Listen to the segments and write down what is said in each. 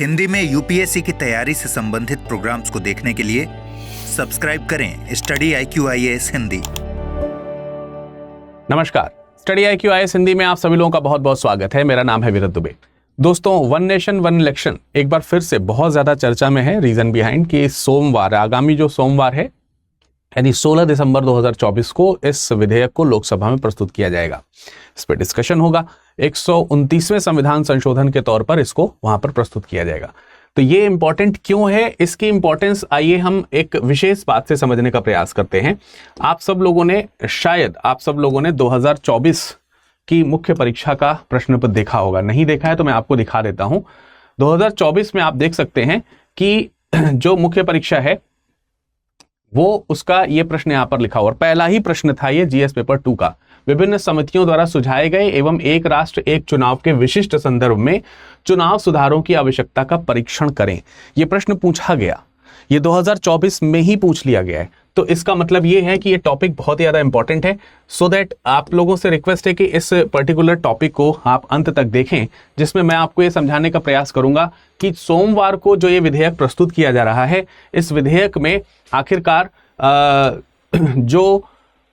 हिंदी में यूपीएससी की तैयारी से संबंधित प्रोग्राम्स को देखने के लिए सब्सक्राइब करें स्टडी IQ-IAS हिंदी। नमस्कार, स्टडी IQ-IAS हिंदी में आप सभी लोगों का बहुत बहुत स्वागत है। मेरा नाम है विरत दुबे। दोस्तों, वन नेशन वन इलेक्शन एक बार फिर से बहुत ज्यादा चर्चा में है। रीजन बिहाइंड कि सोमवार, आगामी जो सोमवार है यानी 16 दिसंबर 2024 को इस विधेयक को लोकसभा में प्रस्तुत किया जाएगा। इस पर डिस्कशन होगा। 129वें संविधान संशोधन के तौर पर इसको वहां पर प्रस्तुत किया जाएगा। तो ये इंपॉर्टेंट क्यों है, इसकी इंपॉर्टेंस आइए हम एक विशेष बात से समझने का प्रयास करते हैं। आप सब लोगों ने 2024 की मुख्य परीक्षा का प्रश्न पत्र देखा होगा। नहीं देखा है तो मैं आपको दिखा देता हूं। 2024 में आप देख सकते हैं कि जो मुख्य परीक्षा है वो उसका ये प्रश्न यहां पर लिखा हुआ। और पहला ही प्रश्न था ये जीएस पेपर 2 का। विभिन्न समितियों द्वारा सुझाए गए एवं एक राष्ट्र एक चुनाव के विशिष्ट संदर्भ में चुनाव सुधारों की आवश्यकता का परीक्षण करें। ये प्रश्न पूछा गया, ये 2024 में ही पूछ लिया गया है। तो इसका मतलब ये है कि ये टॉपिक बहुत ही ज्यादा इंपॉर्टेंट है। सो दैट आप लोगों से रिक्वेस्ट है कि इस पर्टिकुलर टॉपिक को आप अंत तक देखें, जिसमें मैं आपको ये समझाने का प्रयास करूंगा कि सोमवार को जो ये विधेयक प्रस्तुत किया जा रहा है, इस विधेयक में आखिरकार जो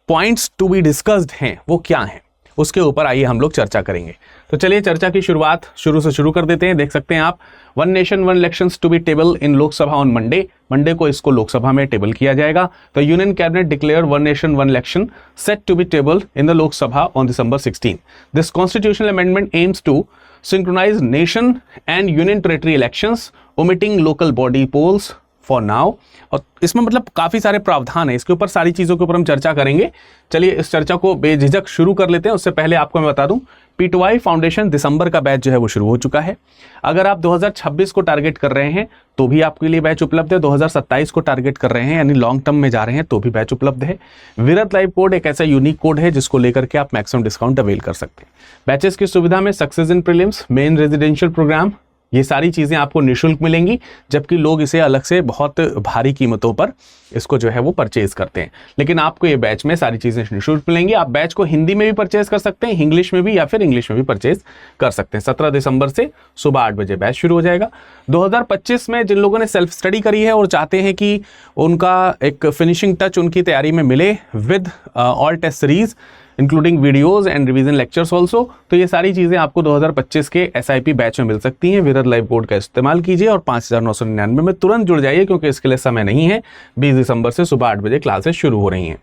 पॉइंट्स टू बी डिस्कस्ड हैं वो क्या हैं, उसके ऊपर आइए हम लोग चर्चा करेंगे। तो चलिए चर्चा की शुरुआत शुरू कर देते हैं। देख सकते हैं आप, one nation one elections to be table in Lok Sabha on Monday को इसको लोकसभा में टेबल किया जाएगा। तो union cabinet declare one nation one election set to be table in the Lok Sabha on December 16। This constitutional amendment aims to synchronize nation and union territory elections omitting local body polls for now। और इसमें मतलब काफी सारे प्रावधान है, इसके ऊपर सारी चीजों के ऊपर हम चर्चा करेंगे। चलिए इस चर्चा को बेझिझक शुरू कर लेते हैं। उससे पहले आपको मैं बता दूं, P2I फाउंडेशन दिसंबर का बैच जो है वो शुरू हो चुका है। अगर आप 2026 को टारगेट कर रहे हैं तो भी आपके लिए बैच उपलब्ध है। 2027 को टारगेट कर रहे हैं यानी लॉन्ग टर्म में जा रहे हैं तो भी बैच उपलब्ध है। विरत लाइव कोड एक ऐसा यूनिक कोड है जिसको लेकर के आप मैक्सिमम डिस्काउंट अवेल कर सकते हैं। बैचेस की सुविधा में success in prelims, main residential programme, ये सारी चीजें आपको निःशुल्क मिलेंगी, जबकि लोग इसे अलग से बहुत भारी कीमतों पर इसको जो है वो परचेज करते हैं। लेकिन आपको ये बैच में सारी चीजें निःशुल्क मिलेंगी। आप बैच को हिंदी में भी परचेज कर सकते हैं, इंग्लिश में भी, या फिर इंग्लिश में भी परचेज कर सकते हैं। 17 दिसंबर से सुबह 8 बजे बैच शुरू हो जाएगा। 2025 में जिन लोगों ने सेल्फ स्टडी करी है और चाहते हैं कि उनका एक फिनिशिंग टच उनकी तैयारी में मिले with all test series including videos and revision lectures also, तो ये सारी चीजें आपको 2025 के SIP बैच में मिल सकती हैं। विरत लाइव कोड का इस्तेमाल कीजिए और 5999 में तुरंत जुड़ जाइए, क्योंकि इसके लिए समय नहीं है। 20 दिसंबर से सुबह 8 बजे क्लासेस शुरू हो रही हैं।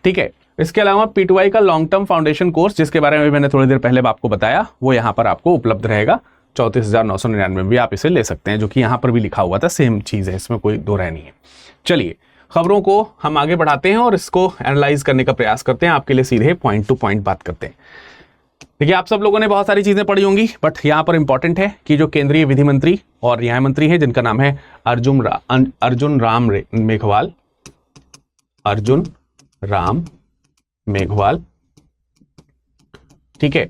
ठीक है। इसके अलावा P2I का लॉन्ग टर्म फाउंडेशन कोर्स, जिसके बारे में मैंने थोड़ी देर पहले आपको बताया, वो यहाँ पर आपको उपलब्ध रहेगा। 34,999 में भी आप इसे ले सकते हैं, जो कि यहाँ पर भी लिखा हुआ था। सेम चीज है, इसमें कोई दो राय नहीं है। चलिए खबरों को हम आगे बढ़ाते हैं और इसको एनालाइज करने का प्रयास करते हैं। आपके लिए सीधे पॉइंट टू पॉइंट बात करते हैं। देखिए, आप सब लोगों ने बहुत सारी चीजें पढ़ी होंगी, बट यहां पर इंपॉर्टेंट है कि जो केंद्रीय विधि मंत्री और न्याय मंत्री हैं, जिनका नाम है अर्जुन राम मेघवाल, ठीक है,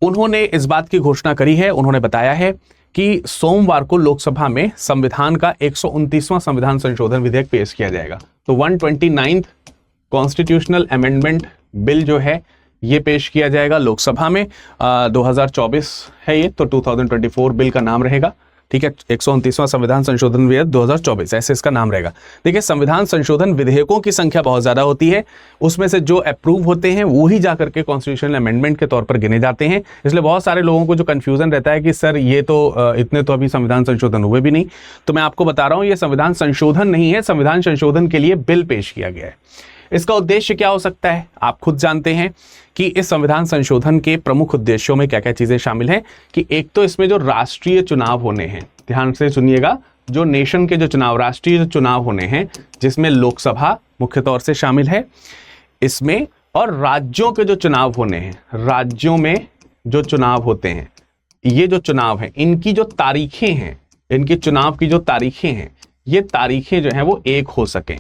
उन्होंने इस बात की घोषणा करी है। उन्होंने बताया है कि सोमवार को लोकसभा में संविधान का 129वां संविधान संशोधन विधेयक पेश किया जाएगा। तो 129th कॉन्स्टिट्यूशनल अमेंडमेंट बिल जो है ये पेश किया जाएगा लोकसभा में। 2024 है ये, तो 2024 बिल का नाम रहेगा। ठीक है, 129वां संविधान संशोधन विधेयक 2024 ऐसे इसका नाम रहेगा। देखिए, संविधान संशोधन विधेयकों की संख्या बहुत ज्यादा होती है, उसमें से जो अप्रूव होते हैं वो ही जाकर के कॉन्स्टिट्यूशनल अमेंडमेंट के तौर पर गिने जाते हैं। इसलिए बहुत सारे लोगों को जो कंफ्यूजन रहता है कि सर ये तो इतने तो अभी संविधान संशोधन हुए भी नहीं, तो मैं आपको बता रहा हूं ये संविधान संशोधन नहीं है, संविधान संशोधन के लिए बिल पेश किया गया है। इसका उद्देश्य क्या हो सकता है, आप खुद जानते हैं कि इस संविधान संशोधन के प्रमुख उद्देश्यों में क्या क्या चीजें शामिल हैं। कि एक तो इसमें जो राष्ट्रीय चुनाव होने हैं, ध्यान से सुनिएगा, जो नेशन के जो चुनाव, राष्ट्रीय जो चुनाव होने हैं, जिसमें लोकसभा मुख्य तौर से शामिल है इसमें, और राज्यों के जो चुनाव होने हैं, राज्यों में जो चुनाव होते हैं, ये जो चुनाव है इनकी जो तारीखें हैं, इनके चुनाव की जो तारीखें हैं, ये तारीखें जो हैं वो एक हो सकें,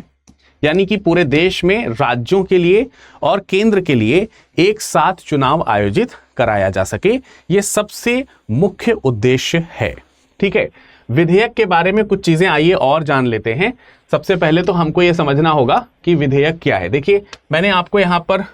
यानी कि पूरे देश में राज्यों के लिए और केंद्र के लिए एक साथ चुनाव आयोजित कराया जा सके। ये सबसे मुख्य उद्देश्य है। ठीक है। विधेयक के बारे में कुछ चीजें आइए और जान लेते हैं। सबसे पहले तो हमको ये समझना होगा कि विधेयक क्या है। देखिए, मैंने आपको यहाँ पर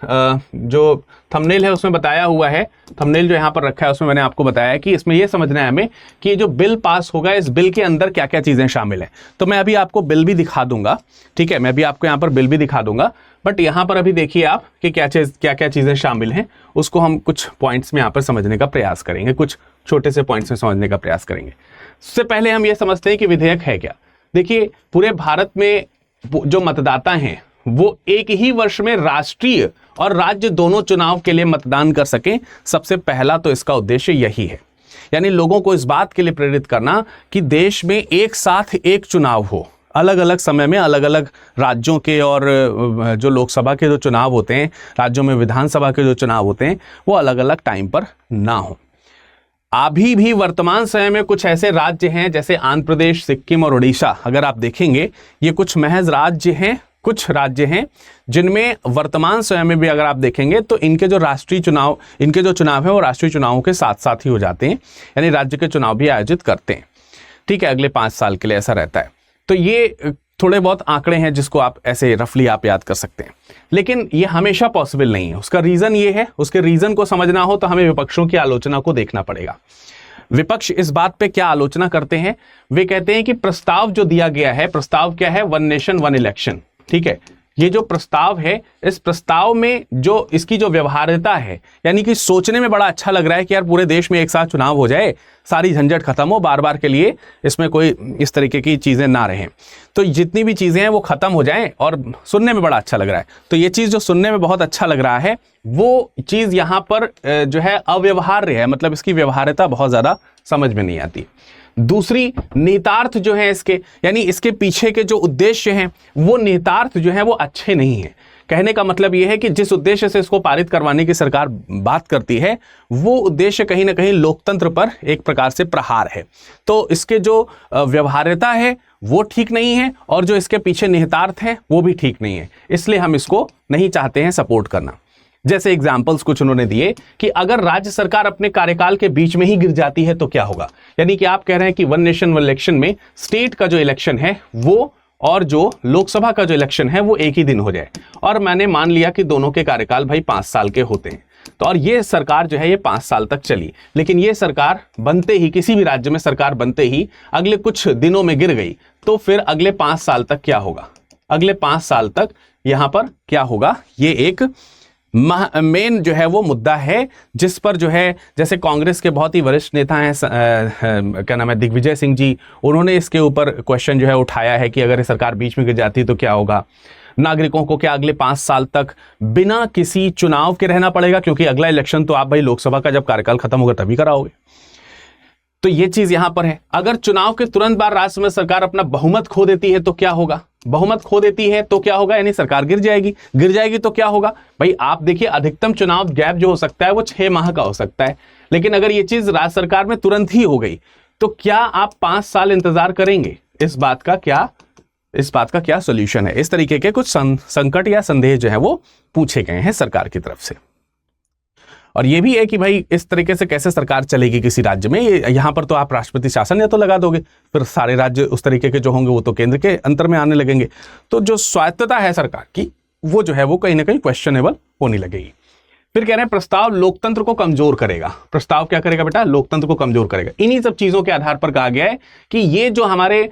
जो थंबनेल है उसमें बताया हुआ है, थंबनेल जो यहाँ पर रखा है उसमें मैंने आपको बताया है कि इसमें यह समझना है हमें कि ये जो बिल पास होगा इस बिल के अंदर क्या क्या चीजें शामिल हैं। तो मैं अभी आपको बिल भी दिखा दूंगा, ठीक है, मैं भी आपको यहाँ पर बिल भी दिखा दूंगा, बट यहाँ पर अभी देखिए आप कि क्या क्या चीजें शामिल हैं, उसको हम कुछ पॉइंट्स में यहाँ पर समझने का प्रयास करेंगे, कुछ छोटे से पॉइंट्स में समझने का प्रयास करेंगे। उससे पहले हम ये समझते हैं कि विधेयक है क्या। देखिए, पूरे भारत में जो मतदाता हैं वो एक ही वर्ष में राष्ट्रीय और राज्य दोनों चुनाव के लिए मतदान कर सकें। सबसे पहला तो इसका उद्देश्य यही है, यानी लोगों को इस बात के लिए प्रेरित करना कि देश में एक साथ एक चुनाव हो, अलग अलग समय में अलग अलग राज्यों के, और जो लोकसभा के जो चुनाव होते हैं, राज्यों में विधानसभा के जो चुनाव होते हैं, वो अलग अलग टाइम पर ना हो। अभी भी वर्तमान समय में कुछ ऐसे राज्य हैं जैसे आंध्र प्रदेश, सिक्किम और उड़ीसा, अगर आप देखेंगे ये कुछ महज राज्य हैं, कुछ राज्य हैं जिनमें वर्तमान समय में भी अगर आप देखेंगे तो इनके जो राष्ट्रीय चुनाव, इनके जो चुनाव है वो राष्ट्रीय चुनावों के साथ साथ ही हो जाते हैं, यानी राज्य के चुनाव भी आयोजित करते हैं, ठीक है, अगले 5 साल के लिए ऐसा रहता है। तो ये थोड़े बहुत आंकड़े हैं जिसको आप ऐसे रफली आप याद कर सकते हैं, लेकिन ये हमेशा पॉसिबल नहीं है। उसका रीजन ये है, उसके रीजन को समझना हो तो हमें विपक्षों की आलोचना को देखना पड़ेगा। विपक्ष इस बात पे क्या आलोचना करते हैं, वे कहते हैं कि प्रस्ताव जो दिया गया है, प्रस्ताव क्या है, 1 नेशन 1 इलेक्शन, ठीक है, ये जो प्रस्ताव है, इस प्रस्ताव में जो इसकी जो व्यवहार्यता है, यानी कि सोचने में बड़ा अच्छा लग रहा है कि यार पूरे देश में एक साथ चुनाव हो जाए, सारी झंझट खत्म हो, बार बार के लिए इसमें कोई इस तरीके की चीजें ना रहें, तो जितनी भी चीजें हैं वो खत्म हो जाएं, और सुनने में बड़ा अच्छा लग रहा है। तो ये चीज जो सुनने में बहुत अच्छा लग रहा है वो चीज यहाँ पर जो है अव्यवहार्य है, मतलब इसकी व्यवहार्यता बहुत ज्यादा समझ में नहीं आती। दूसरी, निहितार्थ जो है इसके, यानी इसके पीछे के जो उद्देश्य हैं वो निहितार्थ जो है वो अच्छे नहीं है। कहने का मतलब यह है कि जिस उद्देश्य से इसको पारित करवाने की सरकार बात करती है वो उद्देश्य कहीं ना कहीं लोकतंत्र पर एक प्रकार से प्रहार है। तो इसके जो व्यवहार्यता है वो ठीक नहीं है, और जो इसके पीछे निहितार्थ है वो भी ठीक नहीं है, इसलिए हम इसको नहीं चाहते हैं सपोर्ट करना। जैसे एग्जाम्पल्स कुछ उन्होंने दिए कि अगर राज्य सरकार अपने कार्यकाल के बीच में ही गिर जाती है तो क्या होगा, यानी कि आप कह रहे हैं कि 1 नेशन 1 इलेक्शन में स्टेट का जो इलेक्शन है वो और जो लोकसभा का जो इलेक्शन है वो एक ही दिन हो जाए, और मैंने मान लिया कि दोनों के कार्यकाल भाई 5 साल के होते हैं, तो और ये सरकार जो है ये 5 साल तक चली, लेकिन ये सरकार बनते ही, किसी भी राज्य में सरकार बनते ही अगले कुछ दिनों में गिर गई, तो फिर अगले 5 साल तक क्या होगा, अगले 5 साल तक यहां पर क्या होगा, ये एक मेन जो है वो मुद्दा है जिस पर जो है, जैसे कांग्रेस के बहुत ही वरिष्ठ नेता हैं क्या नाम है, दिग्विजय सिंह जी, उन्होंने इसके ऊपर क्वेश्चन जो है उठाया है कि अगर ये सरकार बीच में गिर जाती तो क्या होगा। नागरिकों को क्या अगले 5 साल तक बिना किसी चुनाव के रहना पड़ेगा, क्योंकि अगला इलेक्शन तो आप भाई लोकसभा का जब कार्यकाल खत्म होगा तभी कराओगे। तो ये चीज यहां पर है। अगर चुनाव के तुरंत बाद राज्य में सरकार अपना बहुमत खो देती है तो क्या होगा, बहुमत खो देती है तो क्या होगा, यानी सरकार गिर जाएगी, गिर जाएगी तो क्या होगा भाई, आप देखिए अधिकतम चुनाव गैप जो हो सकता है वो 6 माह का हो सकता है, लेकिन अगर ये चीज राज्य सरकार में तुरंत ही हो गई तो क्या आप 5 साल इंतजार करेंगे, इस बात का क्या सोल्यूशन है। इस तरीके के कुछ संकट या संदेह जो है वो पूछे गए हैं सरकार की तरफ से। और ये भी है कि भाई इस तरीके से कैसे सरकार चलेगी किसी राज्य में, यहां पर तो आप राष्ट्रपति शासन या तो लगा दोगे, फिर सारे राज्य उस तरीके के जो होंगे वो तो केंद्र के अंतर में आने लगेंगे, तो जो स्वायत्तता है सरकार की वो जो है वो कहीं ना कहीं क्वेश्चनेबल होने लगेगी। फिर कह रहे हैं प्रस्ताव लोकतंत्र को कमजोर करेगा। प्रस्ताव क्या करेगा बेटा, लोकतंत्र को कमजोर करेगा। इन्हीं सब चीजों के आधार पर कहा गया है कि ये जो हमारे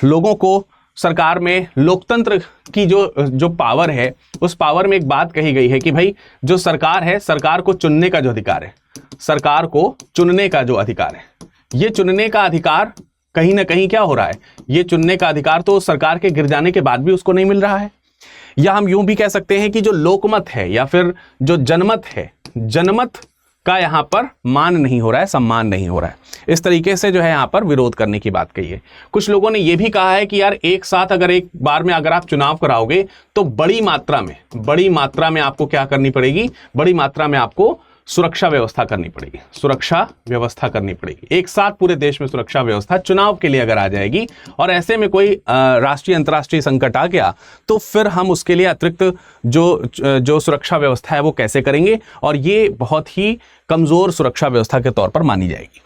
लोगों को सरकार में लोकतंत्र की जो पावर है, उस पावर में एक बात कही गई है कि भाई जो सरकार है, सरकार को चुनने का जो अधिकार है, सरकार को चुनने का जो अधिकार है, ये चुनने का अधिकार कहीं ना कहीं क्या हो रहा है, ये चुनने का अधिकार तो सरकार के गिर जाने के बाद भी उसको नहीं मिल रहा है। या हम यूं भी कह सकते हैं कि जो लोकमत है या फिर जो जनमत है, जनमत का यहां पर मान नहीं हो रहा है, सम्मान नहीं हो रहा है। इस तरीके से जो है यहां पर विरोध करने की बात कही है। कुछ लोगों ने यह भी कहा है कि यार एक साथ अगर एक बार में अगर आप चुनाव कराओगे तो बड़ी मात्रा में आपको क्या करनी पड़ेगी, बड़ी मात्रा में आपको सुरक्षा व्यवस्था करनी पड़ेगी, सुरक्षा व्यवस्था करनी पड़ेगी। एक साथ पूरे देश में सुरक्षा व्यवस्था चुनाव के लिए अगर आ जाएगी और ऐसे में कोई राष्ट्रीय अंतर्राष्ट्रीय संकट आ गया तो फिर हम उसके लिए अतिरिक्त जो सुरक्षा व्यवस्था है वो कैसे करेंगे, और ये बहुत ही कमजोर सुरक्षा व्यवस्था के तौर पर मानी जाएगी।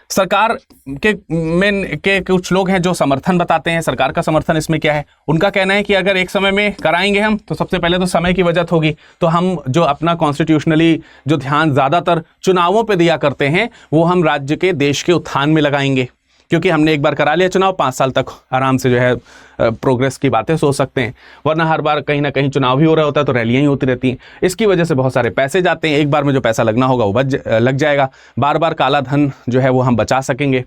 सरकार के कुछ लोग हैं जो समर्थन बताते हैं। सरकार का समर्थन इसमें क्या है, उनका कहना है कि अगर एक समय में कराएंगे हम तो सबसे पहले तो समय की बचत होगी, तो हम जो अपना कॉन्स्टिट्यूशनली जो ध्यान ज़्यादातर चुनावों पे दिया करते हैं वो हम राज्य के देश के उत्थान में लगाएंगे, क्योंकि हमने एक बार करा लिया चुनाव, 5 साल तक आराम से जो है प्रोग्रेस की बातें सोच सकते हैं। वरना हर बार कहीं ना कहीं चुनाव ही हो रहा होता है तो रैलियां ही होती रहती हैं। इसकी वजह से बहुत सारे पैसे जाते हैं, एक बार में जो पैसा लगना होगा वो लग जाएगा, बार बार काला धन जो है वो हम बचा सकेंगे।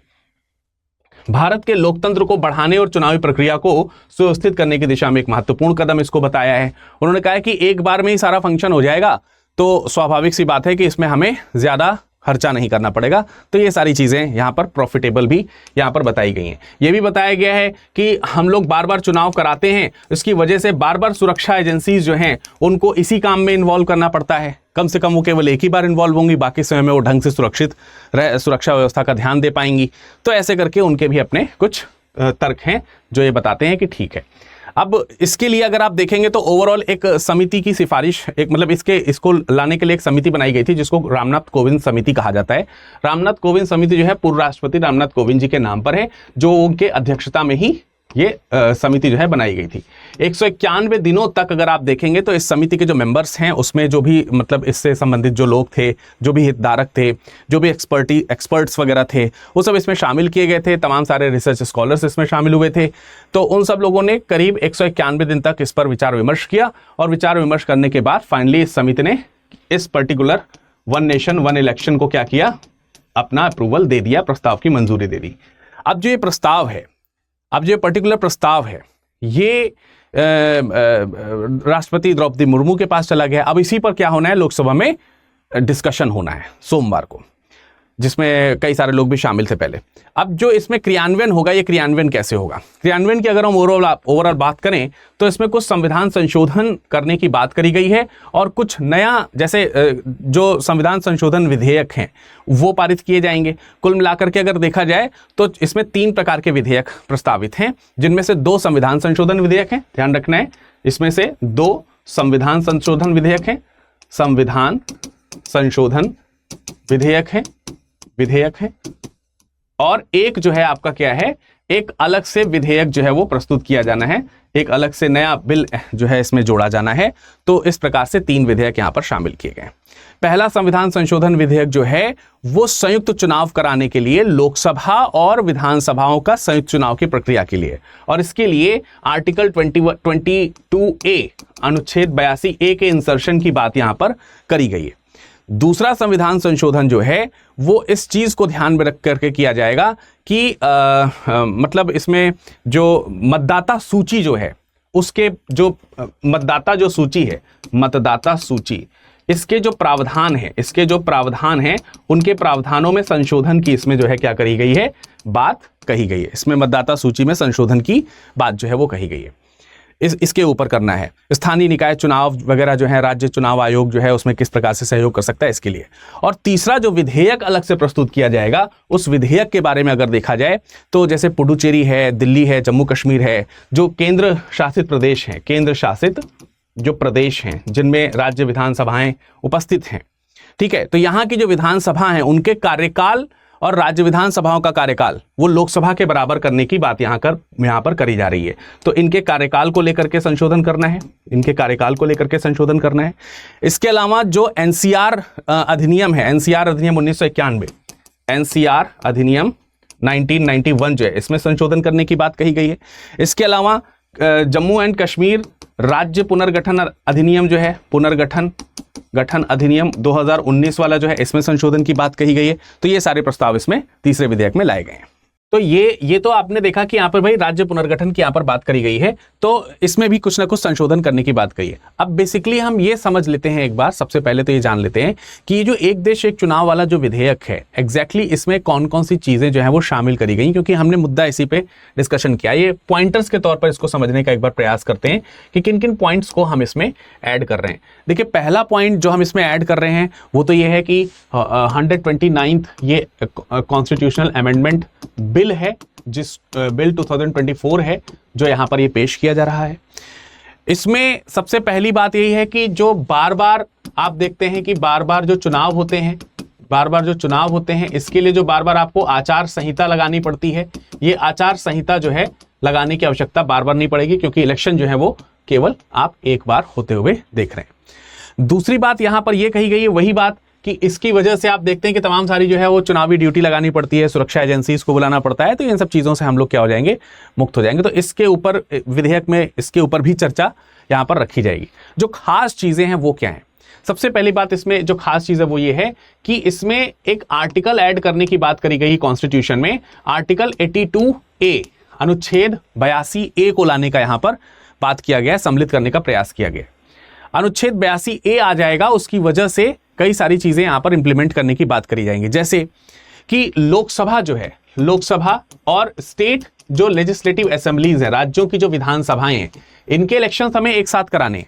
भारत के लोकतंत्र को बढ़ाने और चुनावी प्रक्रिया को सुव्यवस्थित करने की दिशा में एक महत्वपूर्ण कदम इसको बताया है। उन्होंने कहा है कि एक बार में ही सारा फंक्शन हो जाएगा तो स्वाभाविक सी बात है कि इसमें हमें ज़्यादा खर्चा नहीं करना पड़ेगा। तो ये सारी चीज़ें यहाँ पर प्रॉफिटेबल भी यहाँ पर बताई गई हैं। ये भी बताया गया है कि हम लोग बार बार चुनाव कराते हैं, इसकी वजह से बार बार सुरक्षा एजेंसीज जो हैं उनको इसी काम में इन्वॉल्व करना पड़ता है। कम से कम वो केवल एक ही बार इन्वॉल्व होंगी, बाकी समय में वो ढंग से सुरक्षा व्यवस्था का ध्यान दे पाएंगी। तो ऐसे करके उनके भी अपने कुछ तर्क हैं जो ये बताते हैं कि ठीक है। अब इसके लिए अगर आप देखेंगे तो ओवरऑल एक समिति की सिफारिश, एक मतलब इसको लाने के लिए एक समिति बनाई गई थी जिसको रामनाथ कोविंद समिति कहा जाता है। रामनाथ कोविंद समिति जो है पूर्व राष्ट्रपति रामनाथ कोविंद जी के नाम पर है, जो उनके अध्यक्षता में ही ये समिति जो है बनाई गई थी। 191 दिनों तक अगर आप देखेंगे तो इस समिति के जो मेंबर्स हैं उसमें जो भी मतलब इससे संबंधित जो लोग थे, जो भी हितधारक थे, जो भी एक्सपर्ट्स वगैरह थे, वो सब इसमें शामिल किए गए थे। तमाम सारे रिसर्च स्कॉलर्स इसमें शामिल हुए थे। तो उन सब लोगों ने करीब 191 दिन तक इस पर विचार विमर्श किया और विचार विमर्श करने के बाद फाइनली इस समिति ने इस particular one nation one election को क्या किया, अपना अप्रूवल दे दिया, प्रस्ताव की मंजूरी दे दी। अब जो ये प्रस्ताव है, अब जो पर्टिकुलर प्रस्ताव है ये राष्ट्रपति द्रौपदी मुर्मू के पास चला गया। अब इसी पर क्या होना है, लोकसभा में डिस्कशन होना है सोमवार को, जिसमें कई सारे लोग भी शामिल थे पहले। अब जो इसमें क्रियान्वयन होगा, ये क्रियान्वयन कैसे होगा? क्रियान्वयन की अगर हम ओवरऑल बात करें तो इसमें कुछ संविधान संशोधन करने की बात करी गई है और कुछ नया, जैसे जो संविधान संशोधन विधेयक हैं वो पारित किए जाएंगे। कुल मिलाकर के अगर देखा जाए तो इसमें 3 प्रकार के विधेयक प्रस्तावित हैं, जिनमें से 2 संविधान संशोधन विधेयक हैं, ध्यान रखना है। इसमें से 2 संविधान संशोधन विधेयक हैं, संविधान संशोधन विधेयक है, और एक जो है आपका क्या है, एक अलग से विधेयक जो है वो प्रस्तुत किया जाना है, एक अलग से नया बिल जो है इसमें जोड़ा जाना है। तो इस प्रकार से 3 विधेयक यहां पर शामिल किए गए। पहला संविधान संशोधन विधेयक जो है वो संयुक्त चुनाव कराने के लिए, लोकसभा और विधानसभाओं का संयुक्त चुनाव की प्रक्रिया के लिए, और इसके लिए आर्टिकल 22A अनुच्छेद 82A के इंसर्शन की बात यहां पर करी गई है। दूसरा संविधान संशोधन जो है वो इस चीज को ध्यान में रख करके किया जाएगा कि मतलब इसमें जो मतदाता सूची जो है, उसके जो मतदाता सूची, इसके जो प्रावधान हैं उनके प्रावधानों में संशोधन की इसमें जो है क्या करी गई है, बात कही गई है। इसमें मतदाता सूची में संशोधन की बात जो है वो कही गई है। इसके ऊपर करना है। स्थानीय निकाय चुनाव वगैरह जो है, राज्य चुनाव आयोग जो है उसमें किस प्रकार से सहयोग कर सकता है इसके लिए। और तीसरा जो विधेयक अलग से प्रस्तुत किया जाएगा, उस विधेयक के बारे में अगर देखा जाए तो जैसे पुडुचेरी है, दिल्ली है, जम्मू कश्मीर है, जो केंद्र शासित प्रदेश हैं जिनमें राज्य विधानसभाएं उपस्थित हैं, ठीक है, तो यहाँ की जो विधानसभा है उनके कार्यकाल और राज्य विधानसभाओं का कार्यकाल वो लोकसभा के बराबर करने की बात यहाँ पर करी जा रही है। तो इनके कार्यकाल को लेकर के संशोधन करना है, इसके अलावा जो एनसीआर अधिनियम है, एनसीआर अधिनियम 1991, एनसीआर अधिनियम 1991 जो है, इसमें संशोधन करने की बात कही गई है। इसके अलावा जम्मू एंड कश्मीर राज्य पुनर्गठन अधिनियम जो है, गठन अधिनियम 2019 वाला जो है, इसमें संशोधन की बात कही गई है। तो ये सारे प्रस्ताव इसमें तीसरे विधेयक में लाए गए हैं। तो ये तो आपने देखा कि यहाँ पर भाई राज्य पुनर्गठन की यहाँ पर बात करी गई है, तो इसमें भी कुछ ना कुछ संशोधन करने की बात कही है। अब बेसिकली हम ये समझ लेते हैं एक बार, सबसे पहले तो ये जान लेते हैं कि ये जो एक देश एक चुनाव वाला जो विधेयक है, एग्जैक्टली इसमें कौन कौन सी चीजें जो है वो शामिल करी गई, क्योंकि हमने मुद्दा इसी पे डिस्कशन किया। ये पॉइंटर्स के तौर पर इसको समझने का एक बार प्रयास करते हैं कि किन किन पॉइंट्स को हम इसमें ऐड कर रहे हैं। देखिए, पहला पॉइंट जो हम इसमें ऐड कर रहे हैं वो तो ये है कि 129th ये कॉन्स्टिट्यूशनल अमेंडमेंट बिल है, जिस बिल 2024 है जो यहां पर ये पेश किया जा रहा है। इसमें सबसे पहली बात यही है कि जो बार बार आप देखते हैं कि बार बार जो चुनाव होते हैं बार बार जो चुनाव होते हैं इसके लिए जो बार बार आपको आचार संहिता लगानी पड़ती है, ये आचार संहिता जो है लगाने की आवश्यकता बार बार नहीं पड़ेगी, क्योंकि इलेक्शन जो है वो केवल आप एक बार होते हुए देख रहे हैं। दूसरी बात यहां पर यह कही गई है, वही बात कि इसकी वजह से आप देखते हैं कि तमाम सारी जो है वो चुनावी ड्यूटी लगानी पड़ती है, सुरक्षा एजेंसीज को बुलाना पड़ता है, तो इन सब चीजों से हम लोग क्या हो जाएंगे, मुक्त हो जाएंगे। तो इसके ऊपर विधेयक में इसके ऊपर भी चर्चा यहां पर रखी जाएगी। जो खास चीजें हैं वो क्या है? सबसे पहली बात इसमें जो खास चीज है वो ये है कि इसमें एक आर्टिकल ऐड करने की बात करी गई कॉन्स्टिट्यूशन में। आर्टिकल 82A अनुच्छेद 82A को लाने का यहां पर बात किया गया, सम्मिलित करने का प्रयास किया गया। अनुच्छेद 82A आ जाएगा, उसकी वजह से कई सारी चीजें यहां पर इंप्लीमेंट करने की बात करी जाएंगी, जैसे कि लोकसभा जो है, लोकसभा और स्टेट जो लेजिस्लेटिव असेंबलीज है, राज्यों की जो विधानसभाएं हैं, इनके इलेक्शन हमें एक साथ कराने,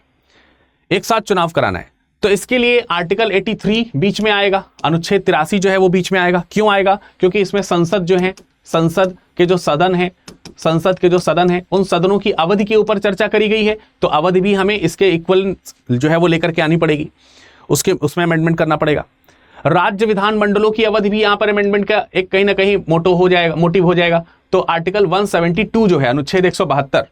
एक साथ चुनाव कराना है। तो इसके लिए आर्टिकल 83 बीच में आएगा, अनुच्छेद 83 जो है वो बीच में आएगा। क्यों आएगा? क्योंकि इसमें संसद जो है, संसद के जो सदन है, संसद के जो सदन है, उन सदनों की अवधि के ऊपर चर्चा करी गई है, तो अवधि भी हमें इसके इक्वल जो है वो लेकर के आनी पड़ेगी, उसमें अमेंडमेंट करना पड़ेगा। राज्य विधान मंडलों की अवधि भी यहां पर अमेंडमेंट का एक कहीं ना कहीं मोटिव हो जाएगा। तो आर्टिकल 172 जो है, अनुच्छेद 172,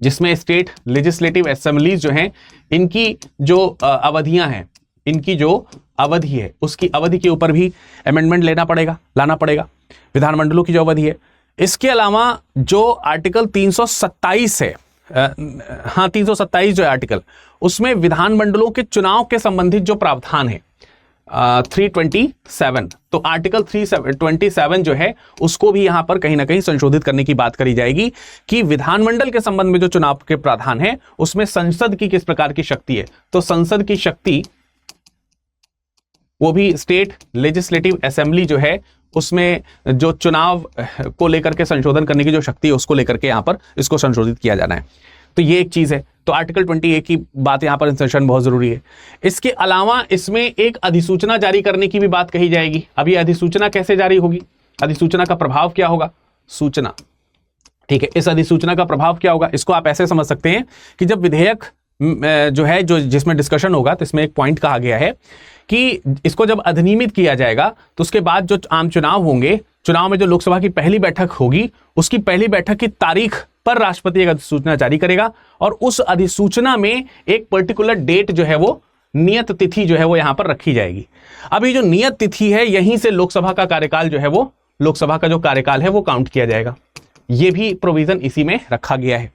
जिसमें स्टेट लेजिस्लेटिव असेंबलीज जो हैं, इनकी जो अवधियां हैं, इनकी जो अवधि है, उसकी अवधि के ऊपर भी अमेंडमेंट लाना पड़ेगा, विधानमंडलों की जो अवधि है। इसके अलावा जो आर्टिकल 327 है, 327 जो है आर्टिकल, उसमें विधानमंडलों के चुनाव के संबंधित जो प्रावधान है 327, तो आर्टिकल 327 जो है उसको भी यहां पर कहीं ना कहीं संशोधित करने की बात करी जाएगी कि विधानमंडल के संबंध में जो चुनाव के प्रावधान है उसमें संसद की किस प्रकार की शक्ति है। तो संसद की शक्ति, वो भी स्टेट लेजिस्लेटिव असेंबली जो है, उसमें जो चुनाव को लेकर के संशोधन करने की जो शक्ति है उसको लेकर के यहां पर इसको संशोधित किया जाना है। तो ये एक चीज है। तो आर्टिकल 20A की बात यहां पर इंसर्शन बहुत जरूरी है। इसके अलावा इसमें एक अधिसूचना जारी करने की भी बात कही जाएगी। अब ये अधिसूचना कैसे जारी होगी, अधिसूचना का प्रभाव क्या होगा, सूचना, ठीक है, इस अधिसूचना का प्रभाव क्या होगा, इसको आप ऐसे समझ सकते हैं कि जब विधेयक जो है, जो जिसमें डिस्कशन होगा, तो इसमें एक पॉइंट कहा गया है कि इसको जब अधिनियमित किया जाएगा तो उसके बाद जो आम चुनाव होंगे, चुनाव में जो लोकसभा की पहली बैठक होगी, उसकी पहली बैठक की तारीख पर राष्ट्रपति एक अधिसूचना जारी करेगा और उस अधिसूचना में एक पर्टिकुलर डेट जो है वो, नियत तिथि जो है वो यहां पर रखी जाएगी। अभी जो नियत तिथि है, यहीं से लोकसभा का कार्यकाल जो है वो, लोकसभा का जो कार्यकाल है वो काउंट किया जाएगा। ये भी प्रोविजन इसी में रखा गया है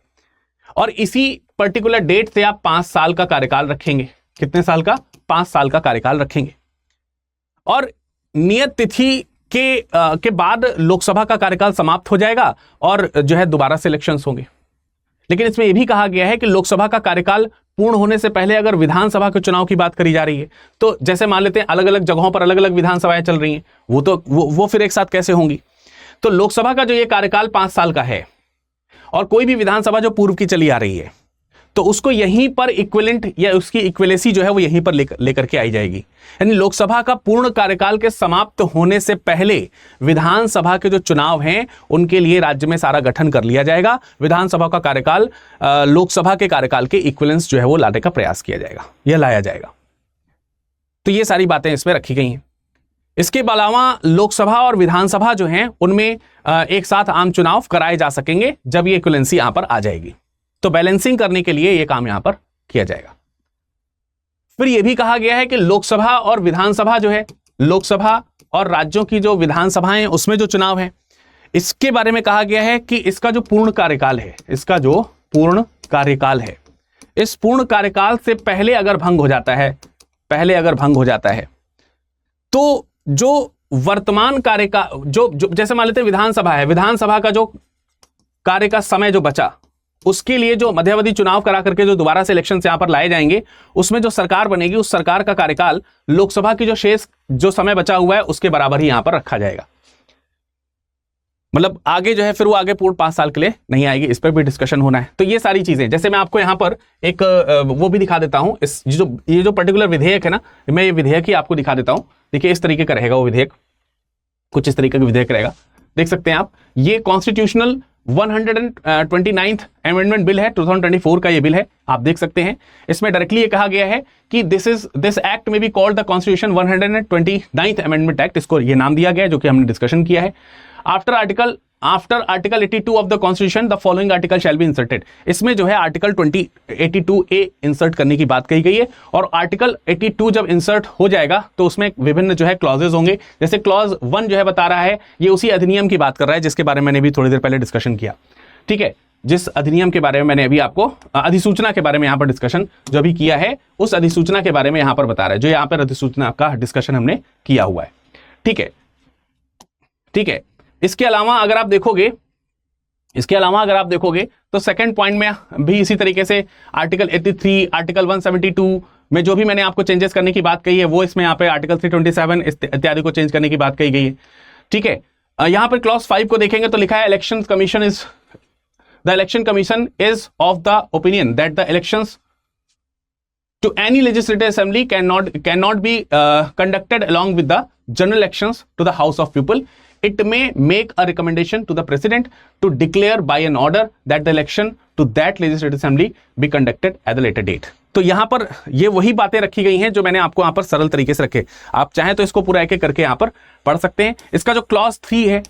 और इसी पर्टिकुलर डेट से आप 5 साल का कार्यकाल रखेंगे। कितने साल का? 5 साल का कार्यकाल रखेंगे और नियत तिथि के बाद लोकसभा का कार्यकाल समाप्त हो जाएगा और जो है दोबारा से इलेक्शंस होंगे। लेकिन इसमें यह भी कहा गया है कि लोकसभा का कार्यकाल पूर्ण होने से पहले अगर विधानसभा के चुनाव की बात करी जा रही है, तो जैसे मान लेते हैं अलग अलग जगहों पर अलग अलग विधानसभाएं चल रही हैं, वो फिर एक साथ कैसे होंगी। तो लोकसभा का जो ये कार्यकाल 5 साल का है और कोई भी विधानसभा जो पूर्व की चली आ रही है, तो उसको यहीं पर इक्विवेलेंट या उसकी इक्विवेलेंसी जो है वो यहीं पर लेकर के आई जाएगी। यानी लोकसभा का पूर्ण कार्यकाल के समाप्त होने से पहले विधानसभा के जो चुनाव हैं उनके लिए राज्य में सारा गठन कर लिया जाएगा। विधानसभा का कार्यकाल लोकसभा के कार्यकाल के इक्विवेलेंस जो है वो लाने का प्रयास किया जाएगा, यह लाया जाएगा। तो ये सारी बातें इसमें रखी गई हैं। इसके अलावा लोकसभा और विधानसभा जो हैं उनमें एक साथ आम चुनाव कराए जा सकेंगे जब ये इक्विवेलेंसी यहां पर आ जाएगी। तो बैलेंसिंग करने के लिए यह काम यहां पर किया जाएगा। फिर यह भी कहा गया है कि लोकसभा और विधानसभा जो है, लोकसभा और राज्यों की जो विधानसभाएं उसमें जो चुनाव है, इसके बारे में कहा गया है कि इसका जो पूर्ण कार्यकाल है, इसका जो पूर्ण कार्यकाल है, इस पूर्ण कार्यकाल से पहले अगर भंग हो जाता है, तो जो वर्तमान कार्य का जो जैसे मान लेते हैं विधानसभा है, विधानसभा का जो कार्य का समय जो बचा, उसके लिए जो मध्यावधि चुनाव करा करके जो दोबारा से इलेक्शन यहां पर लाए जाएंगे, उसमें जो सरकार बनेगी उस सरकार का कार्यकाल लोकसभा की जो शेष जो समय बचा हुआ है उसके बराबर ही यहां पर रखा जाएगा। मतलब आगे जो है फिर वो आगे पूर्ण 5 साल के लिए नहीं आएगी, इस पर भी डिस्कशन होना है। तो ये सारी चीजें, जैसे मैं आपको यहां पर एक वो भी दिखा देता हूं, इस ये जो पर्टिकुलर विधेयक है ना, मैं ये विधेयक ही आपको दिखा देता हूं। देखिए इस तरीके का रहेगा वो विधेयक, कुछ इस तरीके का विधेयक रहेगा, देख सकते हैं आप। ये कॉन्स्टिट्यूशनल 129th अमेंडमेंट बिल है, 2024 का ये बिल है, आप देख सकते हैं। इसमें डायरेक्टली ये कहा गया है कि दिस एक्ट में be called the constitution 129th amendment act, इसको ये नाम दिया गया है जो कि हमने डिस्कशन किया है। After article 82 of the constitution the following article shall be inserted, इसमें जो है आर्टिकल 82A इंसर्ट करने की बात कही गई है। और आर्टिकल 82 जब इंसर्ट हो जाएगा तो उसमें विभिन्न जो है क्लॉजेज होंगे। जैसे क्लॉज 1 जो है बता रहा है, ये उसी अधिनियम की बात कर रहा है जिसके बारे में मैंने भी थोड़ी देर पहले डिस्कशन किया, ठीक है। जिस अधिनियम के बारे में मैंने अभी आपको अधिसूचना के बारे में यहां पर डिस्कशन जो भी किया है, उस अधिसूचना के बारे में यहां पर बता रहा है, जो यहां पर अधिसूचना का डिस्कशन हमने किया हुआ है, ठीक है, ठीक है। इसके अलावा अगर आप देखोगे तो सेकंड पॉइंट में भी इसी तरीके से आर्टिकल 83, आर्टिकल 172 में जो भी मैंने आपको चेंजेस करने की बात कही है, वो इसमें यहाँ पे आर्टिकल 327 इत्यादि को चेंज करने की बात कही गई है, ठीक है। यहां पर क्लॉज 5 को देखेंगे तो लिखा है election commission is of the opinion that the elections to any legislative assembly cannot be conducted along with the general elections to the House of People. It may make a recommendation to the President to declare by an order that the election to that legislative assembly be conducted at a later date. तो यहां पर ये वही बातें रखी गई हैं जो मैंने आपको यहां पर सरल तरीके से रखे। आप चाहें तो इसको पूरा एक एक करके यहां पर पढ़ सकते हैं। इसका जो क्लॉज 3 है,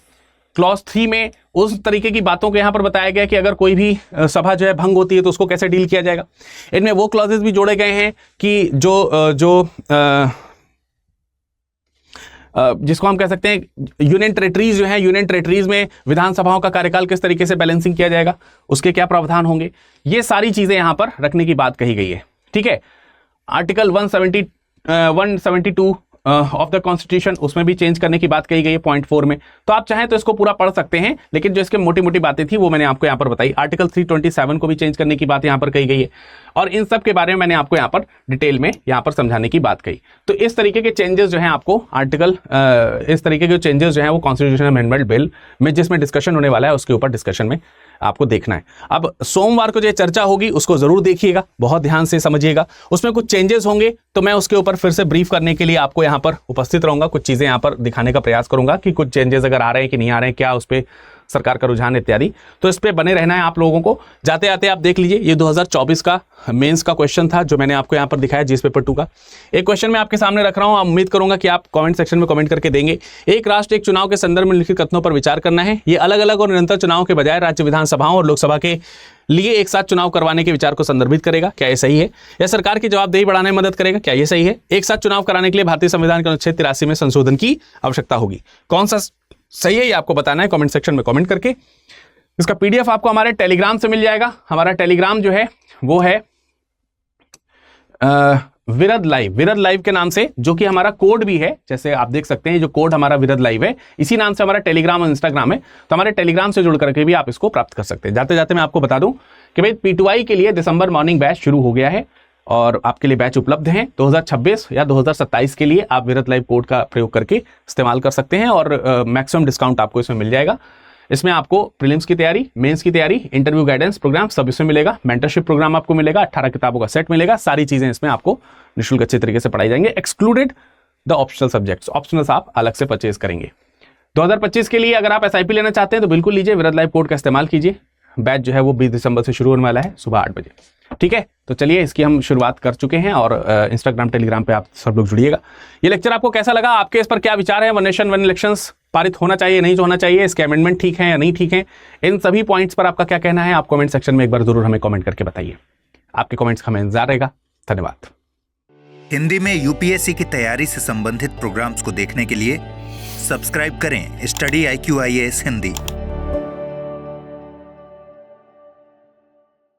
क्लॉज 3 में उस तरीके की बातों को यहां पर बताया गया कि अगर कोई भी सभा जो है भंग होती है तो उसको कैसे डील किया जाएगा। इनमें वो क्लॉजेस भी जोड़े गए हैं कि जिसको हम कह सकते हैं यूनियन टेरिटरीज जो है, यूनियन टेरिटरीज में विधानसभाओं का कार्यकाल किस तरीके से बैलेंसिंग किया जाएगा, उसके क्या प्रावधान होंगे, ये सारी चीजें यहां पर रखने की बात कही गई है, ठीक है। आर्टिकल 172 ऑफ द कॉन्स्टिट्यूशन, उसमें भी चेंज करने की बात कही गई है पॉइंट 4 में। तो आप चाहें तो इसको पूरा पढ़ सकते हैं, लेकिन जो इसके मोटी मोटी बातें थी वो मैंने आपको यहां पर बताई। आर्टिकल 327 को भी चेंज करने की बात यहां पर कही गई है, और इन सब के बारे में मैंने आपको यहां पर डिटेल में यहां पर समझाने की बात कही। तो इस तरीके के चेंजेस जो हैं आपको इस तरीके के चेंजेस जो हैं वो कॉन्स्टिट्यूशन अमेंडमेंट बिल में जिसमें डिस्कशन होने वाला है उसके ऊपर डिस्कशन में आपको देखना है। अब सोमवार को जो चर्चा होगी उसको जरूर देखिएगा, बहुत ध्यान से समझिएगा। उसमें कुछ चेंजेस होंगे तो मैं उसके ऊपर फिर से ब्रीफ करने के लिए आपको यहां पर उपस्थित रहूंगा, कुछ चीजें यहां पर दिखाने का प्रयास करूंगा कि कुछ चेंजेस अगर आ रहे हैं कि नहीं आ रहे हैं, क्या उस पर सरकार का रुझान इत्यादि। तो इस पे बने रहना है आप लोगों को। जाते आते आप देख लीजिए, ये 2024 का मेंस का क्वेश्चन था जो मैंने आपको यहां पर दिखाया, जीएस पेपर 2 का। एक क्वेश्चन मैं आपके सामने रख रहा हूं, उम्मीद करूंगा कि आप कमेंट सेक्शन में कमेंट करके देंगे। एक राष्ट्र एक चुनाव के संदर्भ में लिखित कथनों पर विचार करना है। ये अलग अलग और निरंतर चुनाव के बजाय राज्य विधानसभाओं और लोकसभा के लिए एक साथ चुनाव करवाने के विचार को संदर्भित करेगा, क्या ये सही है? या सरकार की जवाबदेही बढ़ाने में मदद करेगा, क्या ये सही है? एक साथ चुनाव कराने के लिए भारतीय संविधान के अनुच्छेद 83 में संशोधन की आवश्यकता होगी। कौन सा सही है ये आपको बताना है कमेंट सेक्शन में कमेंट करके। इसका पीडीएफ आपको हमारे टेलीग्राम से मिल जाएगा। हमारा टेलीग्राम जो है वो है विरद लाइव के नाम से, जो कि हमारा कोड भी है। जैसे आप देख सकते हैं जो कोड हमारा विरद लाइव है, इसी नाम से हमारा टेलीग्राम और इंस्टाग्राम है। तो हमारे टेलीग्राम से जुड़ करके भी आप इसको प्राप्त कर सकते हैं। जाते जाते मैं आपको बता दूं कि भाई P2I के लिए दिसंबर मॉर्निंग बैच शुरू हो गया है और आपके लिए बैच उपलब्ध हैं। 2026 या 2027 के लिए आप विरद लाइव कोड का प्रयोग करके इस्तेमाल कर सकते हैं और मैक्सिमम डिस्काउंट आपको इसमें मिल जाएगा। इसमें आपको प्रीलिम्स की तैयारी, मेंस की तैयारी, इंटरव्यू गाइडेंस प्रोग्राम सब इसमें मिलेगा। मेंटरशिप प्रोग्राम आपको मिलेगा, 18 किताबों का सेट मिलेगा। सारी चीजें इसमें आपको निःशुल्क अच्छे तरीके से पढ़ाई जाएंगे, excluded the optional subjects. Optionals आप अलग से परचेज करेंगे। 2025 के लिए अगर आप SIP लेना चाहते हैं तो बिल्कुल लीजिए, विरद लाइव कोड का इस्तेमाल कीजिए। बैच जो है वो 20 दिसंबर से शुरू होने वाला है सुबह 8 बजे। ठीक है, तो चलिए इसकी हम शुरुआत कर चुके हैं और इंस्टाग्राम टेलीग्राम पे आप सब लोग जुड़िएगा। ये लेक्चर आपको कैसा लगा, आपके इस पर क्या विचार है? वन नेशन वन इलेक्शंस पारित होना चाहिए, नहीं होना चाहिए, इसके अमेंडमेंट ठीक है या नहीं ठीक है, इन सभी पॉइंट्स पर आपका क्या कहना है? आप कमेंट सेक्शन में एक बार जरूर हमें कमेंट करके बताइए। आपके कमेंट्स का हमें इंतजार रहेगा। धन्यवाद। हिंदी में यूपीएससी की तैयारी से संबंधित प्रोग्राम्स को देखने के लिए सब्सक्राइब करें स्टडी IQ IAS हिंदी।